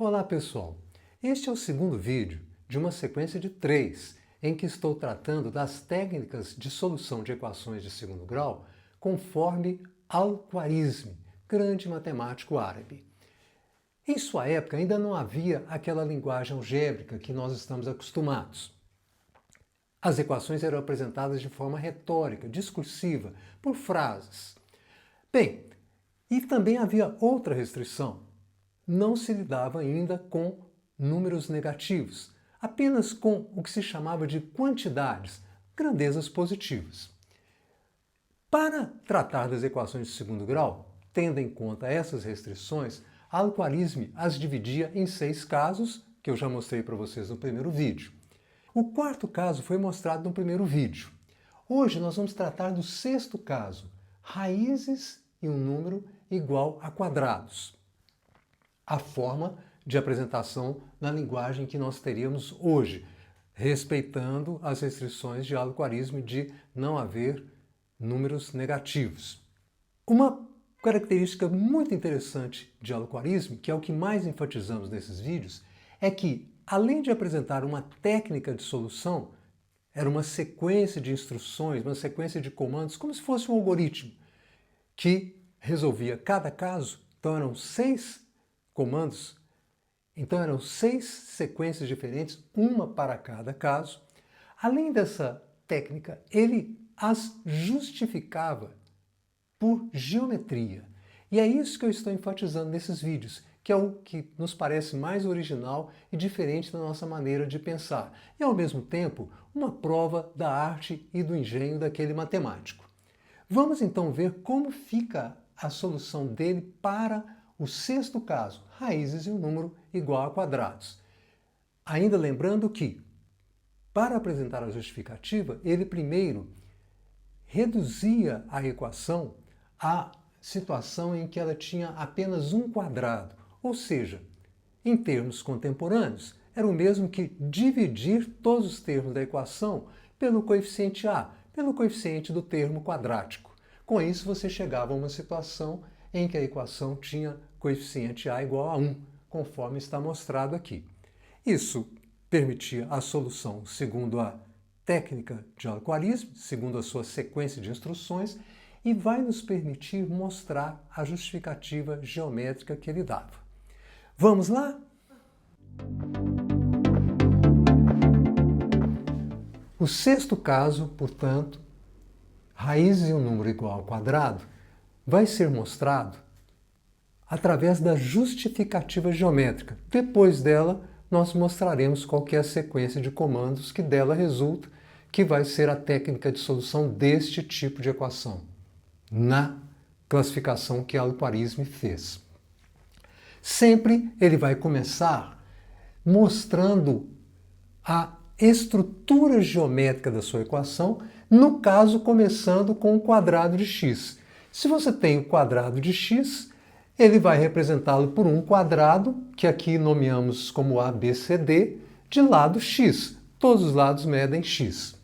Olá pessoal, este é o segundo vídeo de uma sequência de 3 em que estou tratando das técnicas de solução de equações de segundo grau conforme Al-Khwarizmi, grande matemático árabe. Em sua época ainda não havia aquela linguagem algébrica que nós estamos acostumados. As equações eram apresentadas de forma retórica, discursiva, por frases. Bem, e também havia outra restrição. Não se lidava ainda com números negativos, apenas com o que se chamava de quantidades, grandezas positivas. Para tratar das equações de segundo grau, tendo em conta essas restrições, Al-Khwarizmi as dividia em 6 casos, que eu já mostrei para vocês no primeiro vídeo. O quarto caso foi mostrado no primeiro vídeo. Hoje nós vamos tratar do 6º caso, raízes e um número igual a quadrados. A forma de apresentação na linguagem que nós teríamos hoje, respeitando as restrições de Al-Khwarizmi de não haver números negativos. Uma característica muito interessante de Al-Khwarizmi, que é o que mais enfatizamos nesses vídeos, é que, além de apresentar uma técnica de solução, era uma sequência de instruções, uma sequência de comandos, como se fosse um algoritmo, que resolvia cada caso. Então eram 6 comandos, então eram 6 sequências diferentes, uma para cada caso. Além dessa técnica, ele as justificava por geometria. E é isso que eu estou enfatizando nesses vídeos, que é o que nos parece mais original e diferente da nossa maneira de pensar. E, ao mesmo tempo, uma prova da arte e do engenho daquele matemático. Vamos então ver como fica a solução dele para o 6º caso, raízes e um número igual a quadrados. Ainda lembrando que, para apresentar a justificativa, ele primeiro reduzia a equação à situação em que ela tinha apenas um quadrado, ou seja, em termos contemporâneos, era o mesmo que dividir todos os termos da equação pelo coeficiente a, pelo coeficiente do termo quadrático. Com isso, você chegava a uma situação em que a equação tinha coeficiente a igual a 1, conforme está mostrado aqui. Isso permitia a solução segundo a técnica de Al-Khwarizmi, segundo a sua sequência de instruções, e vai nos permitir mostrar a justificativa geométrica que ele dava. Vamos lá? O 6º caso, portanto, raízes de um número igual ao quadrado, vai ser mostrado através da justificativa geométrica. Depois dela, nós mostraremos qual que é a sequência de comandos que dela resulta, que vai ser a técnica de solução deste tipo de equação, na classificação que Al-Khwarizmi fez. Sempre ele vai começar mostrando a estrutura geométrica da sua equação, no caso começando com o quadrado de x. Se você tem o quadrado de x, ele vai representá-lo por um quadrado, que aqui nomeamos como ABCD, de lado x. Todos os lados medem x.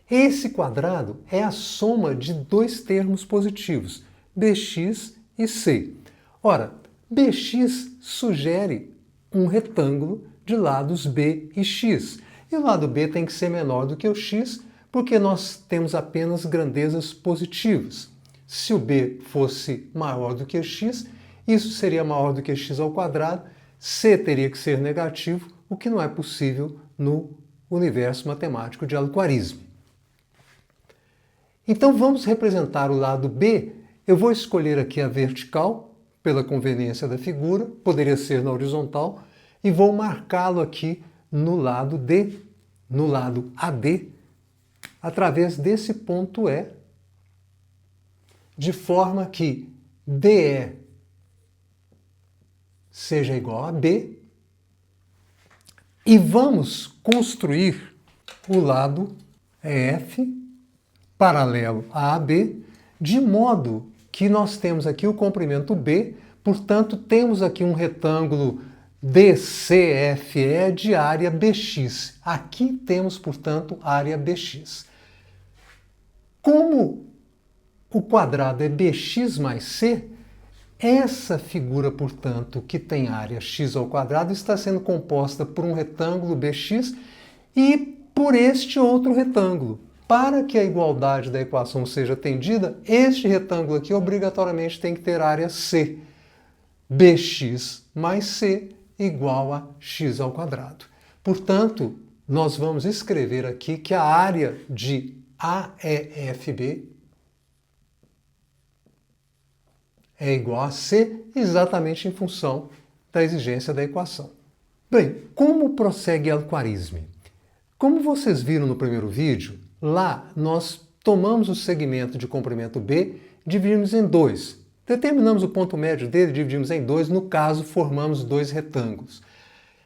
Esse quadrado é a soma de 2 termos positivos, bx e c. Ora, bx sugere um retângulo de lados b e x. E o lado b tem que ser menor do que o x, porque nós temos apenas grandezas positivas. Se o b fosse maior do que o x, isso seria maior do que x ao quadrado, c teria que ser negativo, o que não é possível no universo matemático de Al-Khwarizmi. Então vamos representar o lado b. Eu vou escolher aqui a vertical, pela conveniência da figura, poderia ser na horizontal, e vou marcá-lo aqui no lado D, no lado AD, através desse ponto E, de forma que DE seja igual a B, e vamos construir o lado EF paralelo a AB, de modo que nós temos aqui o comprimento B, portanto temos aqui um retângulo DCFE de área BX. Aqui temos, portanto, área BX. Como o quadrado é bx mais c, Essa figura, portanto, que tem área x ao quadrado, está sendo composta por um retângulo bx e por este outro retângulo. Para que a igualdade da equação seja atendida, este retângulo aqui obrigatoriamente tem que ter área c. bx mais c igual a x ao quadrado. Portanto, nós vamos escrever aqui que a área de AEFB é igual a C, exatamente em função da exigência da equação. Bem, como prossegue Al-Khwarizmi? Como vocês viram no primeiro vídeo, lá nós tomamos o segmento de comprimento B, dividimos em 2. Determinamos o ponto médio dele, dividimos em 2, no caso, formamos 2 retângulos.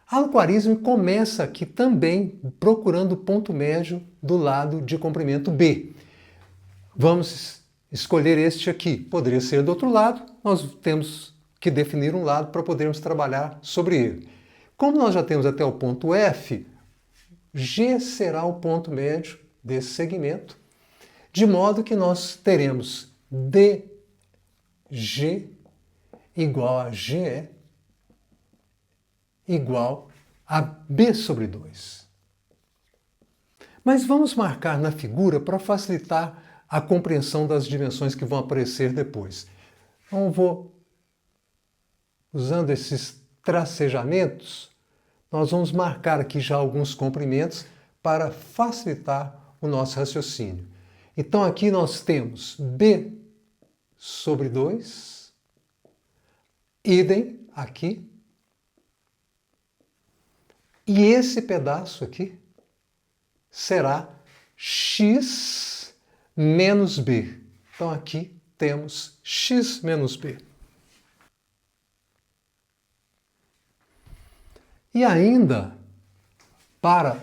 Al-Khwarizmi começa aqui também procurando o ponto médio do lado de comprimento B. Vamos escolher este aqui. Poderia ser do outro lado, nós temos que definir um lado para podermos trabalhar sobre ele. Como nós já temos até o ponto F, G será o ponto médio desse segmento, de modo que nós teremos DG igual a GE igual a B sobre 2. Mas vamos marcar na figura para facilitar a compreensão das dimensões que vão aparecer depois. Então, vou, usando esses tracejamentos, nós vamos marcar aqui já alguns comprimentos para facilitar o nosso raciocínio. Então, aqui nós temos B sobre 2, idem aqui, e esse pedaço aqui será x menos b. Então aqui temos x menos b. E ainda, para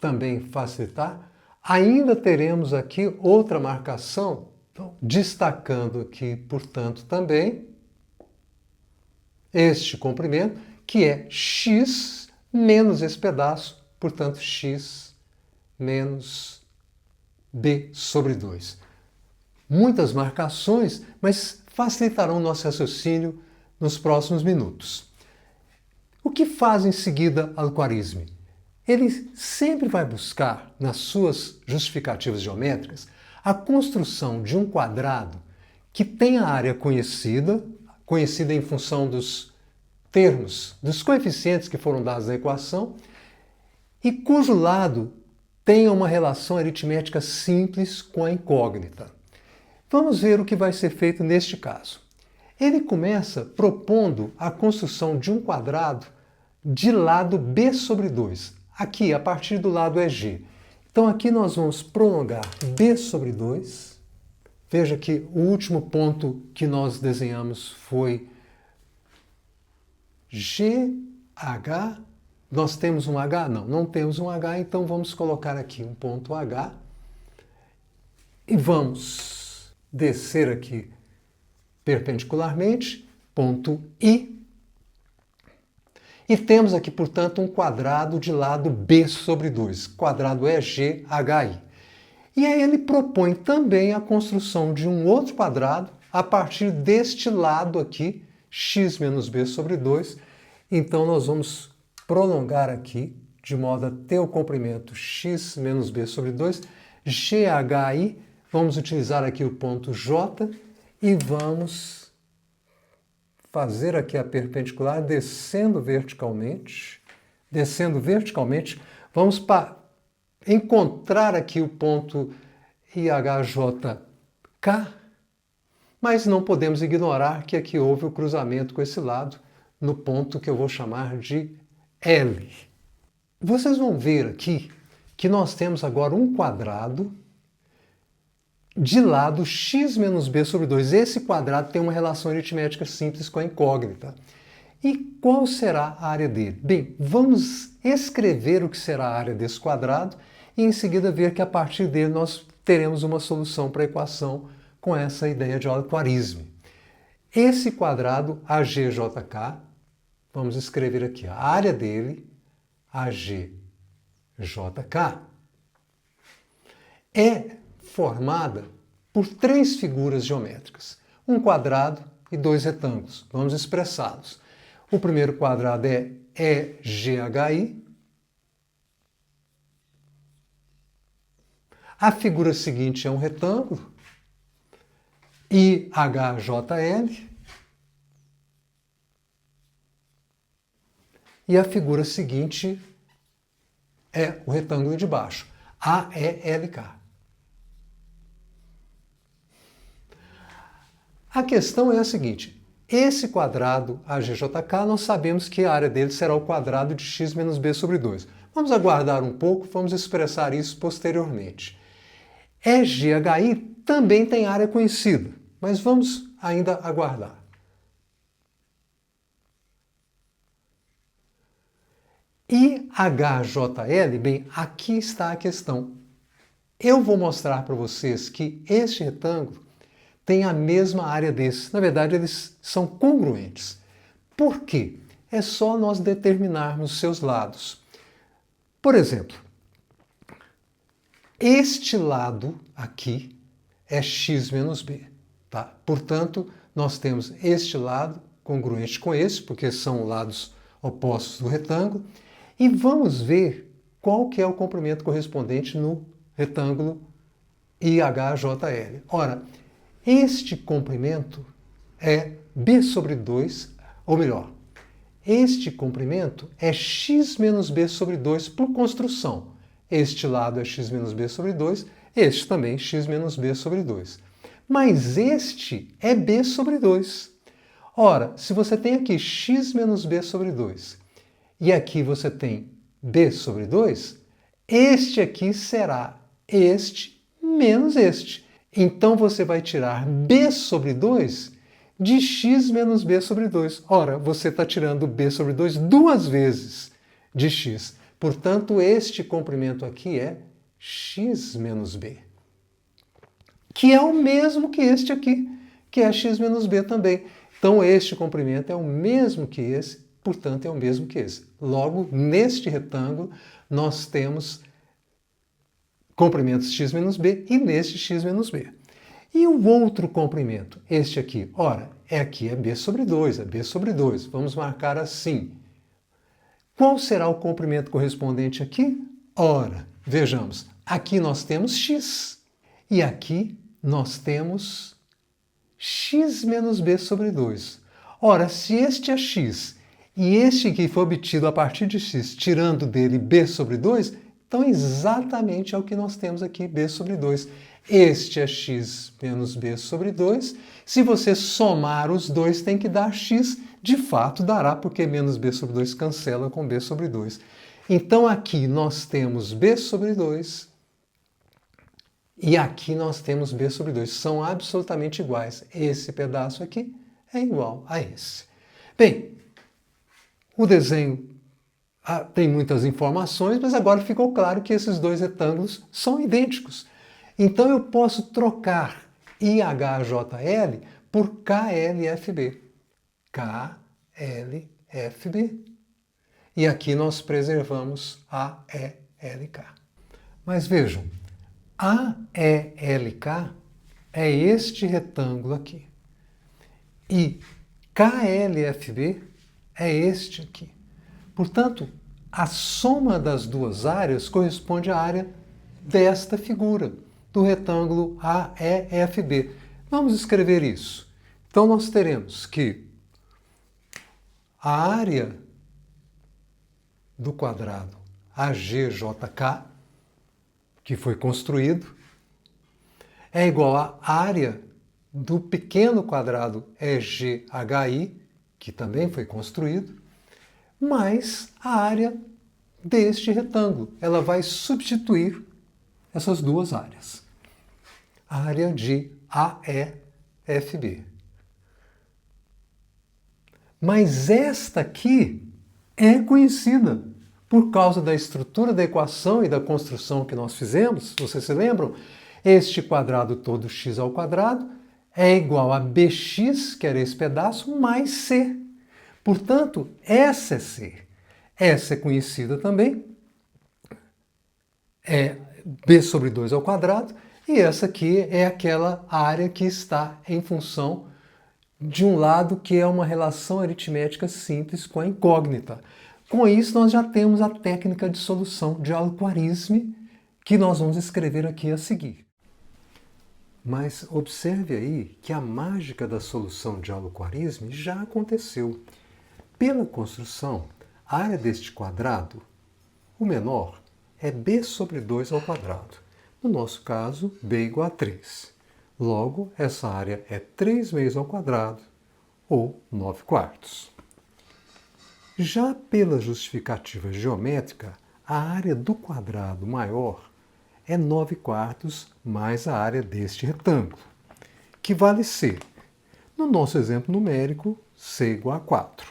também facilitar, ainda teremos aqui outra marcação, então, destacando aqui, portanto, também este comprimento, que é x menos esse pedaço, portanto, x menos b sobre 2. Muitas marcações, mas facilitarão o nosso raciocínio nos próximos minutos. O que faz em seguida Al-Khwarizmi? Ele sempre vai buscar, nas suas justificativas geométricas, a construção de um quadrado que tenha área conhecida em função dos termos, dos coeficientes que foram dados na equação, e cujo lado tenha uma relação aritmética simples com a incógnita. Vamos ver o que vai ser feito neste caso. Ele começa propondo a construção de um quadrado de lado b sobre 2. Aqui, a partir do lado EG. Então aqui nós vamos prolongar b sobre 2. Veja que o último ponto que nós desenhamos foi GH. Nós temos um H? Não, não temos um H, então vamos colocar aqui um ponto H. E vamos descer aqui perpendicularmente, ponto I. E temos aqui, portanto, um quadrado de lado B sobre 2, quadrado EGHI. E aí ele propõe também a construção de um outro quadrado a partir deste lado aqui, x menos b sobre 2. Então nós vamos prolongar aqui, de modo a ter o comprimento x menos b sobre 2, GHI, vamos utilizar aqui o ponto J e vamos fazer aqui a perpendicular, descendo verticalmente, vamos encontrar aqui o ponto IHJK, mas não podemos ignorar que aqui houve o cruzamento com esse lado, no ponto que eu vou chamar de L. Vocês vão ver aqui que nós temos agora um quadrado de lado x menos b sobre 2. Esse quadrado tem uma relação aritmética simples com a incógnita. E qual será a área dele? Bem, vamos escrever o que será a área desse quadrado e em seguida ver que a partir dele nós teremos uma solução para a equação com essa ideia de Al-Khwarizmi. Esse quadrado AGJK, vamos escrever aqui a área dele, AGJK, é formada por três figuras geométricas. Um quadrado e dois retângulos. Vamos expressá-los. O primeiro quadrado é EGHI. A figura seguinte é um retângulo, IHJL. E a figura seguinte é o retângulo de baixo, AELK. A questão é a seguinte: esse quadrado AGJK, nós sabemos que a área dele será o quadrado de x menos b sobre 2. Vamos aguardar um pouco, vamos expressar isso posteriormente. EGHI também tem área conhecida, mas vamos ainda aguardar. IHJL, bem, aqui está a questão. Eu vou mostrar para vocês que este retângulo tem a mesma área desse. Na verdade, eles são congruentes. Por quê? É só nós determinarmos seus lados. Por exemplo, este lado aqui é x menos b. Tá? Portanto, nós temos este lado congruente com esse, porque são lados opostos do retângulo. E vamos ver qual que é o comprimento correspondente no retângulo IHJL. Ora, este comprimento é b sobre 2, ou melhor, este comprimento é x menos b sobre 2 por construção. Este lado é x menos b sobre 2, este também x menos b sobre 2. Mas este é b sobre 2. Ora, se você tem aqui x menos b sobre 2 e aqui você tem b sobre 2, este aqui será este menos este. Então você vai tirar b sobre 2 de x menos b sobre 2. Ora, você está tirando b sobre 2 duas vezes de x. Portanto, este comprimento aqui é x menos b, que é o mesmo que este aqui, que é x menos b também. Então, este comprimento é o mesmo que esse, portanto, é o mesmo que esse. Logo, neste retângulo, nós temos comprimentos x menos b e neste x menos b. E o outro comprimento, este aqui, ora, aqui é b sobre 2, é b sobre 2. Vamos marcar assim. Qual será o comprimento correspondente aqui? Ora, vejamos, aqui nós temos x e aqui nós temos x menos b sobre 2. Ora, se este é x e este aqui foi obtido a partir de x, tirando dele b sobre 2, então exatamente é o que nós temos aqui, b sobre 2. Este é x menos b sobre 2. Se você somar os dois, tem que dar x. De fato, dará, porque menos b sobre 2 cancela com b sobre 2. Então, aqui nós temos b sobre 2 e aqui nós temos b sobre 2. São absolutamente iguais. Esse pedaço aqui é igual a esse. Bem, o desenho tem muitas informações, mas agora ficou claro que esses dois retângulos são idênticos. Então, eu posso trocar IHJL por KLFB. KLFB. E aqui nós preservamos AELK. Mas vejam, AELK é este retângulo aqui. E KLFB é este aqui. Portanto, a soma das duas áreas corresponde à área desta figura, do retângulo AEFB. Vamos escrever isso. Então, nós teremos que a área do quadrado AGJK, que foi construído, é igual à área do pequeno quadrado EGHI, que também foi construído, mais a área deste retângulo. Ela vai substituir essas duas áreas. A área de AEFB. Mas esta aqui é conhecida por causa da estrutura da equação e da construção que nós fizemos. Vocês se lembram? Este quadrado todo x ao quadrado é igual a bx, que era esse pedaço, mais c. Portanto, essa é c. Essa é conhecida também. É b sobre 2 ao quadrado. E essa aqui é aquela área que está em função de um lado que é uma relação aritmética simples com a incógnita. Com isso, nós já temos a técnica de solução de Al-Khwarizmi, que nós vamos escrever aqui a seguir. Mas observe aí que a mágica da solução de Al-Khwarizmi já aconteceu. Pela construção, a área deste quadrado, o menor, é b sobre 2 ao quadrado. No nosso caso, b igual a 3. Logo, essa área é 3 meios ao quadrado, ou 9 quartos. Já pela justificativa geométrica, a área do quadrado maior é 9 quartos mais a área deste retângulo, que vale c. No nosso exemplo numérico, c igual a 4.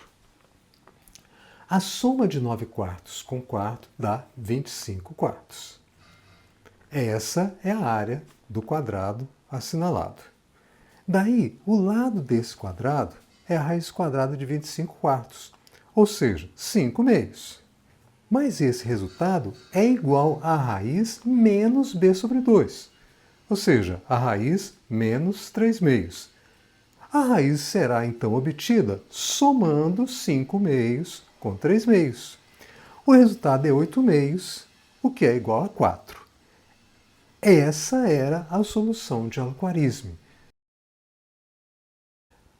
A soma de 9 quartos com quarto dá 25 quartos. Essa é a área do quadrado assinalado. Daí, o lado desse quadrado é a raiz quadrada de 25 quartos, ou seja, 5 meios. Mas esse resultado é igual à raiz menos b sobre 2, ou seja, a raiz menos 3 meios. A raiz será então obtida somando 5 meios com 3 meios. O resultado é 8 meios, o que é igual a 4. Essa era a solução de Al-Khwarizmi.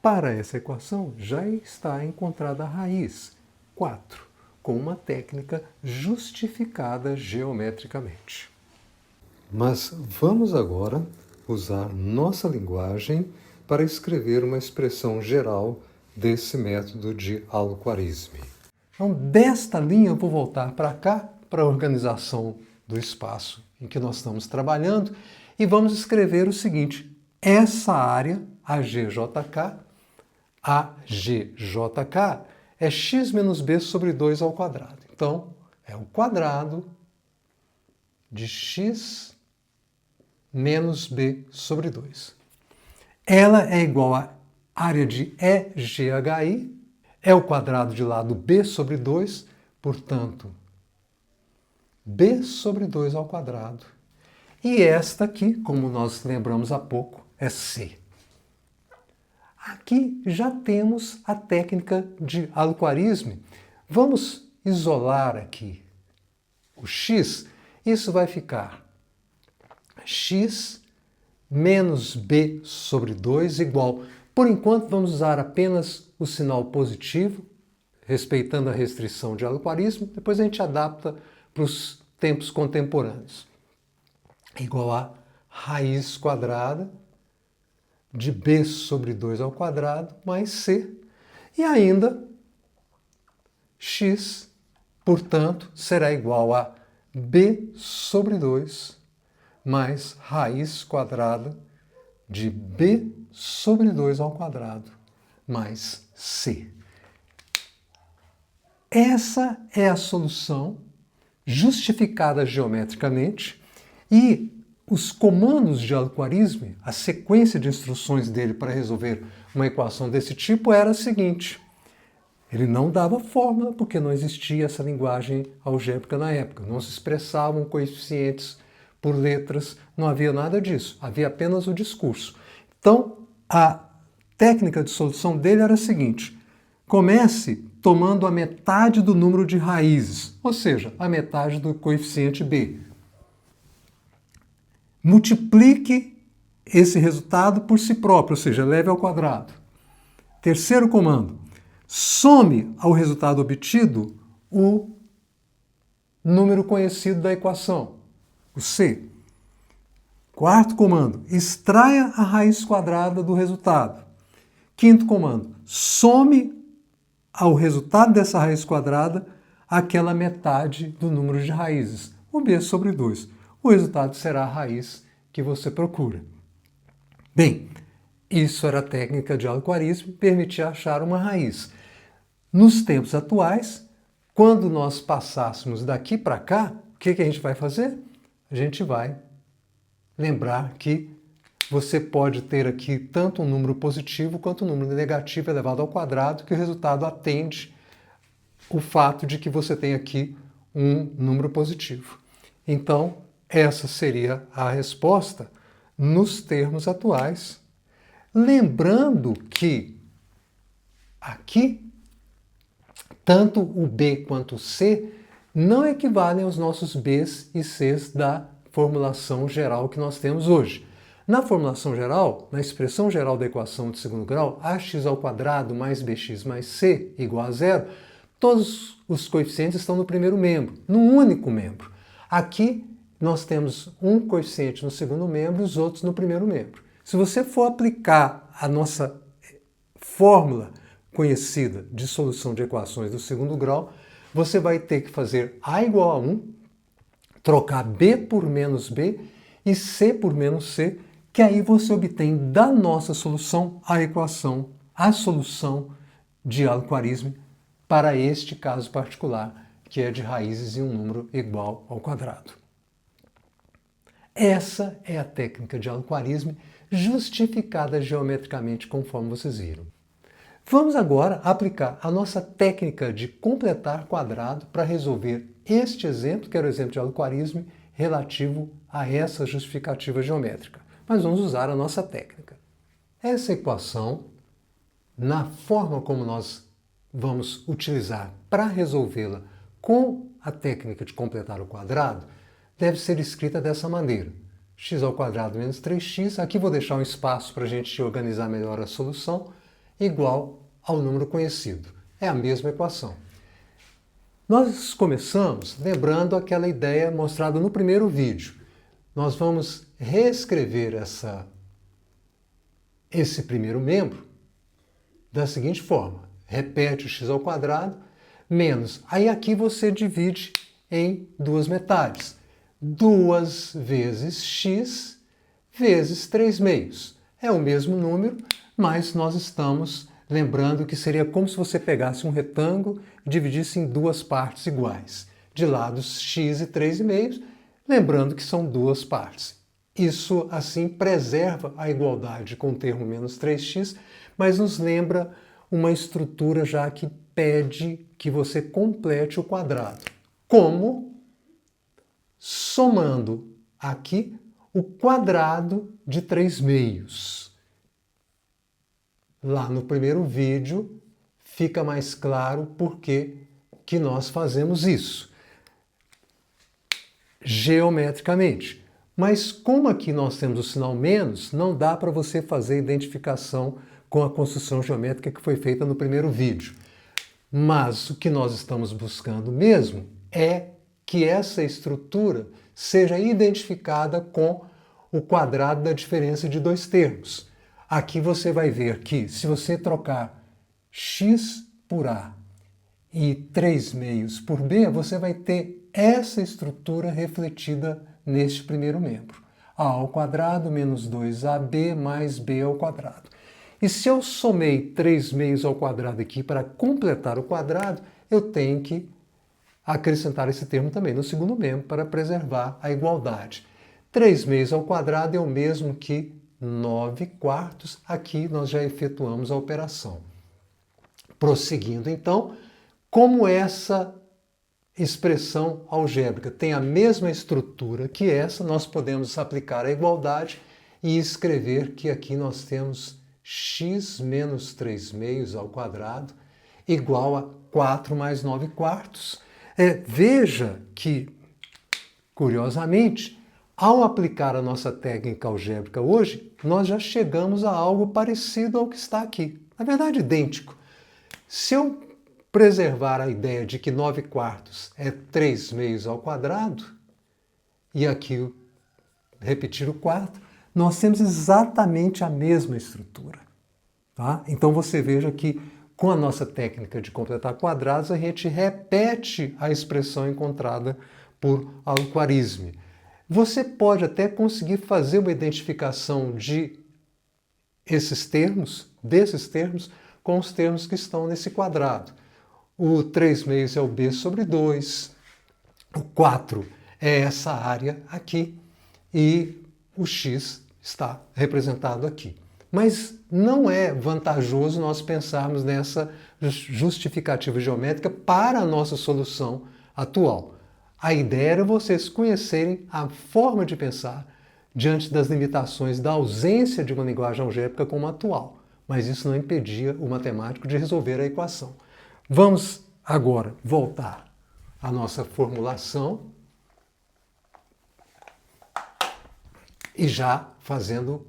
Para essa equação já está encontrada a raiz, 4, com uma técnica justificada geometricamente. Mas vamos agora usar nossa linguagem para escrever uma expressão geral desse método de Al-Khwarizmi. Então, desta linha eu vou voltar para cá, para a organização do espaço em que nós estamos trabalhando, e vamos escrever o seguinte: essa área, AGJK, é x menos b sobre 2 ao quadrado. Então, é o quadrado de x menos b sobre 2. Ela é igual à área de EGHI, é o quadrado de lado b sobre 2, portanto, b sobre 2 ao quadrado. E esta aqui, como nós lembramos há pouco, é c. Aqui já temos a técnica de Al-Khwarizmi. Vamos isolar aqui o x. Isso vai ficar x menos b sobre 2 igual. Por enquanto, vamos usar apenas o sinal positivo, respeitando a restrição de Al-Khwarizmi. Depois a gente adapta para os tempos contemporâneos. Igual a raiz quadrada de b sobre 2 ao quadrado mais c. E ainda x, portanto, será igual a b sobre 2 mais raiz quadrada de b sobre 2 ao quadrado mais c. Essa é a solução justificada geometricamente, e os comandos de Al-Khwarizmi, a sequência de instruções dele para resolver uma equação desse tipo era a seguinte: ele não dava fórmula porque não existia essa linguagem algébrica na época, não se expressavam coeficientes por letras, não havia nada disso, havia apenas o discurso. Então, a técnica de solução dele era a seguinte: comece tomando a metade do número de raízes, ou seja, a metade do coeficiente b. Multiplique esse resultado por si próprio, ou seja, leve ao quadrado. Terceiro comando: some ao resultado obtido o número conhecido da equação, o c. Quarto comando: extraia a raiz quadrada do resultado. Quinto comando: some ao resultado dessa raiz quadrada aquela metade do número de raízes, o b sobre 2. O resultado será a raiz que você procura. Bem, isso era a técnica de Al-Khwarizmi, permitia achar uma raiz. Nos tempos atuais, quando nós passássemos daqui para cá, o que a gente vai fazer? A gente vai lembrar que você pode ter aqui tanto um número positivo quanto um número negativo elevado ao quadrado, que o resultado atende o fato de que você tem aqui um número positivo. Então, essa seria a resposta nos termos atuais. Lembrando que aqui, tanto o B quanto o C não equivalem aos nossos Bs e Cs da formulação geral que nós temos hoje. Na formulação geral, na expressão geral da equação de segundo grau, ax² mais bx mais c igual a zero, todos os coeficientes estão no primeiro membro, num único membro. Aqui nós temos um coeficiente no segundo membro e os outros no primeiro membro. Se você for aplicar a nossa fórmula conhecida de solução de equações do segundo grau, você vai ter que fazer A igual a 1, trocar B por menos B e C por menos C, que aí você obtém da nossa solução a solução de Al-Khwarizmi para este caso particular, que é de raízes em um número igual ao quadrado. Essa é a técnica de Al-Khwarizmi justificada geometricamente, conforme vocês viram. Vamos agora aplicar a nossa técnica de completar quadrado para resolver este exemplo, que era o exemplo de Al-Khwarizmi, relativo a essa justificativa geométrica. Mas vamos usar a nossa técnica. Essa equação, na forma como nós vamos utilizar para resolvê-la com a técnica de completar o quadrado, deve ser escrita dessa maneira. x² menos 3x, aqui vou deixar um espaço para a gente organizar melhor a solução, igual ao número conhecido. É a mesma equação. Nós começamos lembrando aquela ideia mostrada no primeiro vídeo. Nós vamos reescrever esse primeiro membro da seguinte forma. Repete o x² menos. Aí aqui você divide em duas metades. 2 vezes x vezes 3/2. É o mesmo número, mas nós estamos lembrando que seria como se você pegasse um retângulo e dividisse em duas partes iguais. De lados x e 3/2, lembrando que são duas partes. Isso, assim, preserva a igualdade com o termo menos 3x, mas nos lembra uma estrutura já que pede que você complete o quadrado. Como? Somando aqui o quadrado de 3/2. Lá no primeiro vídeo fica mais claro por que nós fazemos isso geometricamente. Mas como aqui nós temos o sinal menos, não dá para você fazer identificação com a construção geométrica que foi feita no primeiro vídeo. Mas o que nós estamos buscando mesmo é que essa estrutura seja identificada com o quadrado da diferença de dois termos. Aqui você vai ver que se você trocar x por a e 3/2 por b, você vai ter essa estrutura refletida neste primeiro membro. A² menos 2ab mais b². E se eu somei 3/2 aqui para completar o quadrado, eu tenho que acrescentar esse termo também no segundo membro para preservar a igualdade. 3/2 é o mesmo que 9/4. Aqui nós já efetuamos a operação. Prosseguindo então, como essa expressão algébrica tem a mesma estrutura que essa, nós podemos aplicar a igualdade e escrever que aqui nós temos x menos 3/2 igual a 4 mais 9/4. Veja que, curiosamente, ao aplicar a nossa técnica algébrica hoje, nós já chegamos a algo parecido ao que está aqui. Na verdade, idêntico. Se eu preservar a ideia de que 9/4 é 3/2 e aqui repetir o 4, nós temos exatamente a mesma estrutura. Tá? Então você veja que com a nossa técnica de completar quadrados, a gente repete a expressão encontrada por Al-Khwarizmi. Você pode até conseguir fazer uma identificação desses termos, com os termos que estão nesse quadrado. O 3/2 é o b sobre 2, o 4 é essa área aqui e o x está representado aqui. Mas não é vantajoso nós pensarmos nessa justificativa geométrica para a nossa solução atual. A ideia era vocês conhecerem a forma de pensar diante das limitações da ausência de uma linguagem algébrica como a atual. mas isso não impedia o matemático de resolver a equação. Vamos agora voltar à nossa formulação e já fazendo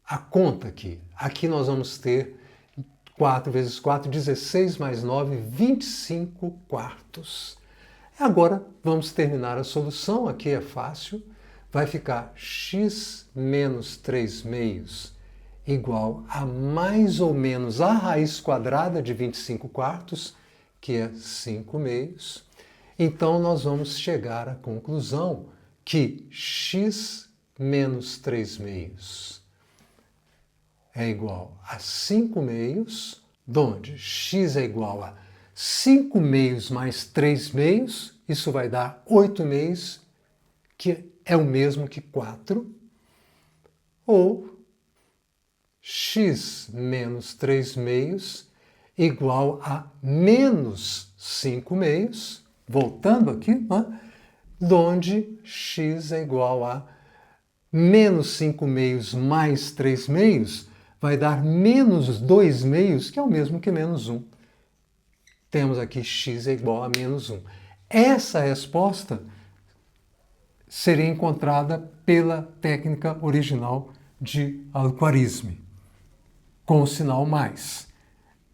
a conta aqui. Aqui nós vamos ter 4 vezes 4, 16 mais 9, 25 quartos. Agora vamos terminar a solução, aqui é fácil. Vai ficar x menos 3 meios igual a mais ou menos a raiz quadrada de 25 quartos, que é 5 meios. Então nós vamos chegar à conclusão que x menos 3 meios é igual a 5 meios, onde x é igual a 5 meios mais 3 meios, isso vai dar 8 meios, que é o mesmo que 4, ou x menos 3 meios igual a menos 5 meios, voltando aqui, né? Onde x é igual a menos 5 meios mais 3 meios, vai dar menos 2 meios, que é o mesmo que menos 1. Temos aqui x é igual a menos 1. Essa resposta seria encontrada pela técnica original de Al-Khwarizmi, com o sinal mais.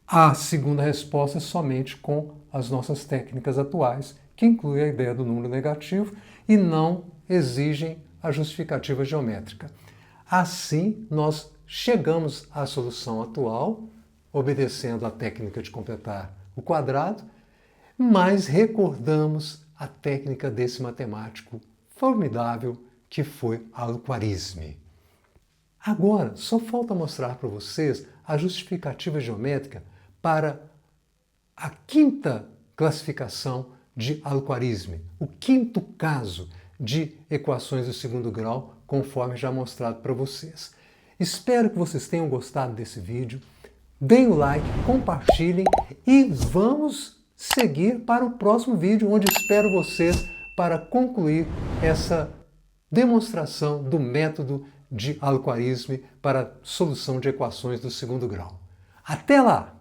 A segunda resposta é somente com as nossas técnicas atuais, que inclui a ideia do número negativo e não exigem a justificativa geométrica. Assim, nós chegamos à solução atual, obedecendo a técnica de completar o quadrado, mas recordamos a técnica desse matemático formidável que foi Al-Khwarizmi. Agora, só falta mostrar para vocês a justificativa geométrica para a quinta classificação de Al-Khwarizmi, o quinto caso de equações do segundo grau, conforme já mostrado para vocês. Espero que vocês tenham gostado desse vídeo. Deem o like, compartilhem e vamos seguir para o próximo vídeo, onde espero vocês para concluir essa demonstração do método de Al-Khwarizmi para solução de equações do segundo grau. Até lá!